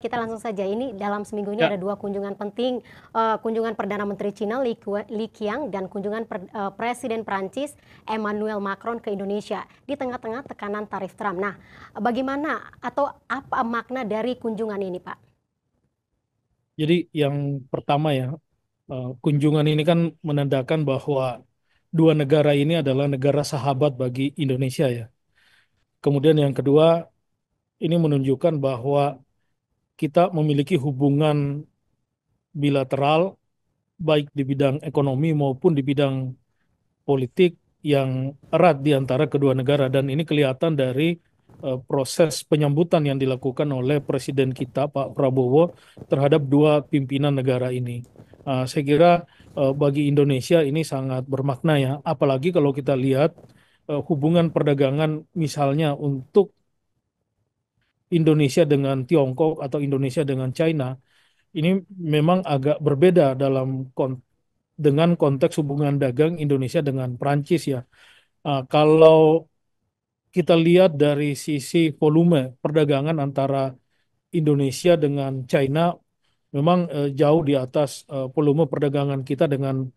kita langsung saja. Ini dalam seminggu ini ada Ya, dua kunjungan penting, kunjungan Perdana Menteri Cina Li Qiang dan kunjungan Presiden Prancis Emmanuel Macron ke Indonesia di tengah-tengah tekanan tarif Trump. Nah, bagaimana atau apa makna dari kunjungan ini, Pak? jadi yang pertama ya, kunjungan ini kan menandakan bahwa dua negara ini adalah negara sahabat bagi Indonesia ya. Kemudian yang kedua, ini menunjukkan bahwa kita memiliki hubungan bilateral baik di bidang ekonomi maupun di bidang politik yang erat di antara kedua negara dan ini kelihatan dari proses penyambutan yang dilakukan oleh Presiden kita Pak Prabowo terhadap dua pimpinan negara ini. Saya kira bagi Indonesia ini sangat bermakna ya, apalagi kalau kita lihat hubungan perdagangan misalnya untuk Indonesia dengan Tiongkok atau Indonesia dengan China ini memang agak berbeda dengan konteks hubungan dagang Indonesia dengan Prancis ya. Kalau kita lihat dari sisi volume perdagangan antara Indonesia dengan China, memang jauh di atas volume perdagangan kita dengan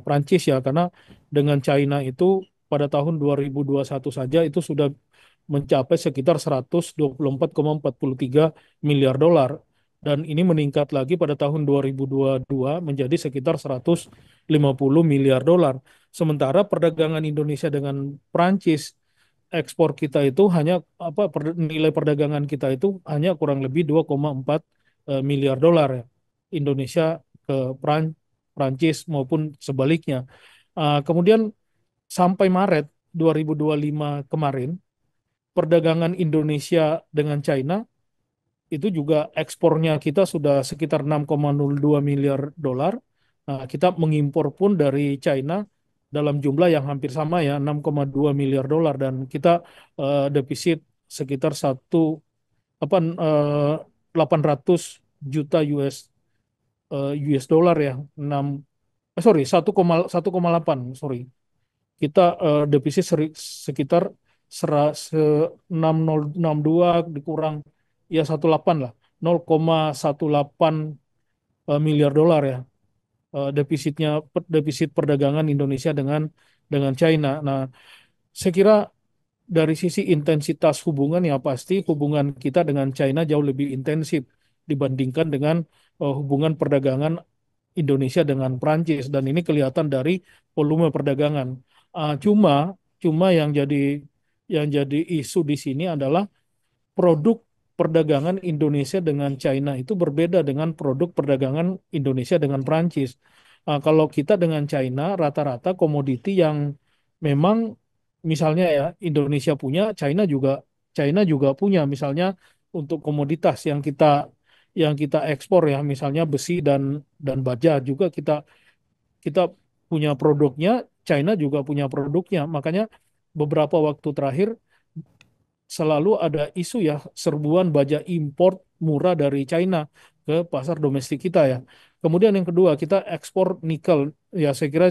Prancis ya, karena dengan China itu pada tahun 2021 saja itu sudah mencapai sekitar 124,43 miliar dolar dan ini meningkat lagi pada tahun 2022 menjadi sekitar 150 miliar dolar. Sementara perdagangan Indonesia dengan Prancis ekspor kita itu hanya nilai perdagangan kita itu hanya kurang lebih 2,4 miliar dolar ya. Indonesia ke Prancis maupun sebaliknya. Kemudian sampai Maret 2025 kemarin perdagangan Indonesia dengan China itu juga ekspornya kita sudah sekitar 6,02 miliar dolar. Nah, kita mengimpor pun dari China dalam jumlah yang hampir sama ya 6,2 miliar dolar dan kita defisit sekitar apa eh, 800 juta US dollar ya sorry 1,8 sorry kita defisit sekitar 6062 dikurang ya 18 lah 0,18 miliar dolar ya defisit perdagangan Indonesia dengan China. Nah, saya kira dari sisi intensitas hubungan ya pasti hubungan kita dengan China jauh lebih intensif dibandingkan dengan hubungan perdagangan Indonesia dengan Prancis dan ini kelihatan dari volume perdagangan. Cuma cuma yang jadi isu di sini adalah produk perdagangan Indonesia dengan China itu berbeda dengan produk perdagangan Indonesia dengan Prancis. Kalau kita dengan China rata-rata komoditi yang memang misalnya ya Indonesia punya, China juga punya. Misalnya untuk komoditas yang kita ekspor ya, misalnya besi dan baja juga kita kita punya produknya, China juga punya produknya. Makanya beberapa waktu terakhir selalu ada isu ya serbuan baja impor murah dari China ke pasar domestik kita ya. Kemudian yang kedua kita ekspor nikel ya saya kira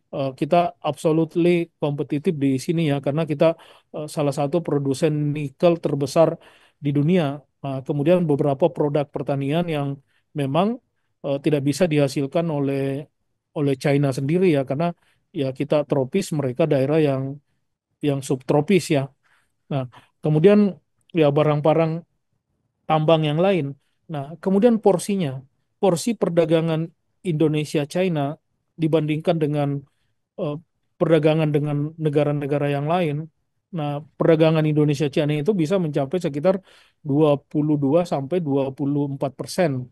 kita absolutely kompetitif di sini ya karena kita salah satu produsen nikel terbesar di dunia. Kemudian beberapa produk pertanian yang memang tidak bisa dihasilkan oleh China sendiri ya karena ya kita tropis mereka daerah yang subtropis ya. Nah, kemudian ya barang-barang tambang yang lain. Nah, kemudian porsi perdagangan Indonesia-China dibandingkan dengan eh, perdagangan dengan negara-negara yang lain. Nah, perdagangan Indonesia-China itu bisa mencapai sekitar 22 sampai 24%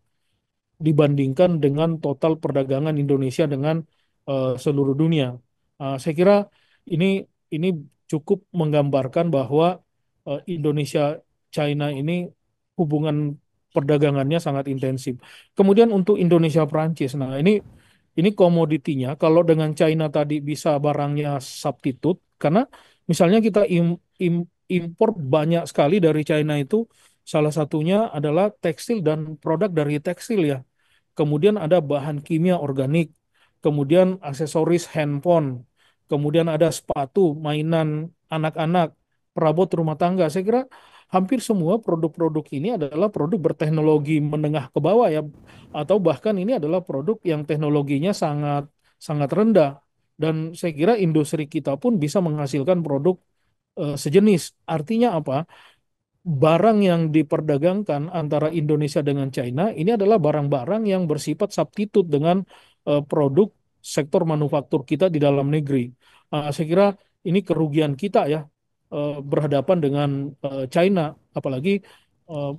dibandingkan dengan total perdagangan Indonesia dengan seluruh dunia. Saya kira ini ini cukup menggambarkan bahwa Indonesia China ini hubungan perdagangannya sangat intensif. Kemudian untuk Indonesia Prancis, nah ini komoditinya kalau dengan China tadi bisa barangnya substitute karena misalnya kita impor banyak sekali dari China itu salah satunya adalah tekstil dan produk dari tekstil ya. Kemudian ada bahan kimia organik, kemudian aksesoris handphone, kemudian ada sepatu, mainan anak-anak, perabot rumah tangga. Saya kira hampir semua produk-produk ini adalah produk berteknologi menengah ke bawah ya, atau bahkan ini adalah produk yang teknologinya sangat sangat rendah. Dan saya kira industri kita pun bisa menghasilkan produk sejenis. Artinya apa? Barang yang diperdagangkan antara Indonesia dengan China ini adalah barang-barang yang bersifat substitut dengan produk sektor manufaktur kita di dalam negeri. Saya kira ini kerugian kita ya, berhadapan dengan China, apalagi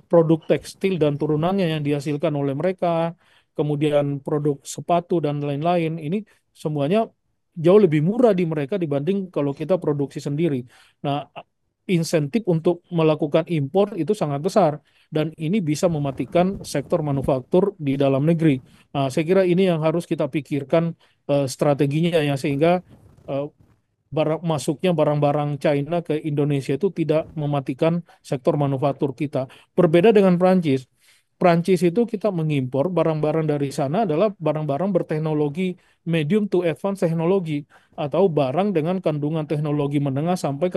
produk tekstil dan turunannya yang dihasilkan oleh mereka, kemudian produk sepatu dan lain-lain, ini semuanya jauh lebih murah di mereka dibanding kalau kita produksi sendiri. Nah, insentif untuk melakukan impor itu sangat besar dan ini bisa mematikan sektor manufaktur di dalam negeri. Nah, saya kira ini yang harus kita pikirkan strateginya ya, sehingga eh, masuknya barang-barang China ke Indonesia itu tidak mematikan sektor manufaktur kita. Berbeda dengan Prancis. Prancis itu kita mengimpor barang-barang dari sana adalah barang-barang berteknologi medium to advanced teknologi atau barang dengan kandungan teknologi menengah sampai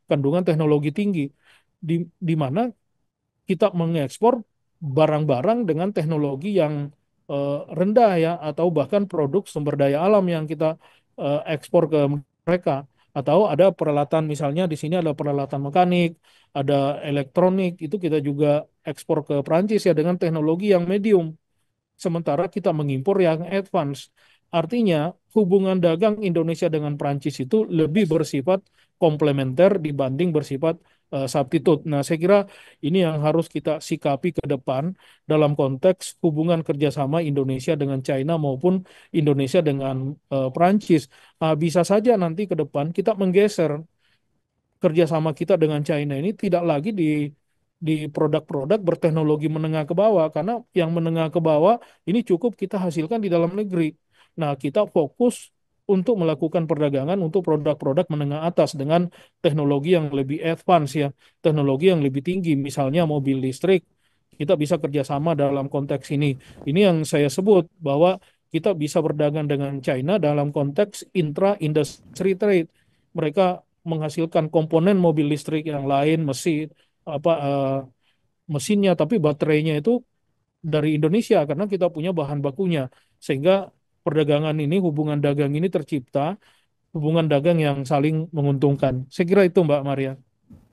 kandungan teknologi tinggi. Di mana kita mengekspor barang-barang dengan teknologi yang rendah ya, atau bahkan produk sumber daya alam yang kita ekspor ke mereka. Atau ada peralatan, misalnya di sini ada peralatan mekanik, ada elektronik, itu kita juga ekspor ke Prancis ya dengan teknologi yang medium, sementara kita mengimpor yang advance. Artinya, hubungan dagang Indonesia dengan Prancis itu lebih bersifat komplementer dibanding bersifat substitut. Nah, saya kira ini yang harus kita sikapi ke depan dalam konteks hubungan kerjasama Indonesia dengan China maupun Indonesia dengan Prancis. Bisa saja nanti ke depan kita menggeser kerjasama kita dengan China ini tidak lagi di produk-produk berteknologi menengah ke bawah, karena yang menengah ke bawah ini cukup kita hasilkan di dalam negeri. Nah, kita fokus untuk melakukan perdagangan untuk produk-produk menengah atas dengan teknologi yang lebih advance ya, teknologi yang lebih tinggi, misalnya mobil listrik. Kita bisa kerjasama dalam konteks ini. Ini yang saya sebut bahwa kita bisa berdagang dengan China dalam konteks intra-industry trade. Mereka menghasilkan komponen mobil listrik yang lain, mesin, apa mesinnya, tapi baterainya itu dari Indonesia karena kita punya bahan bakunya, sehingga perdagangan ini, hubungan dagang ini tercipta, hubungan dagang yang saling menguntungkan. Saya kira itu Mbak Maria.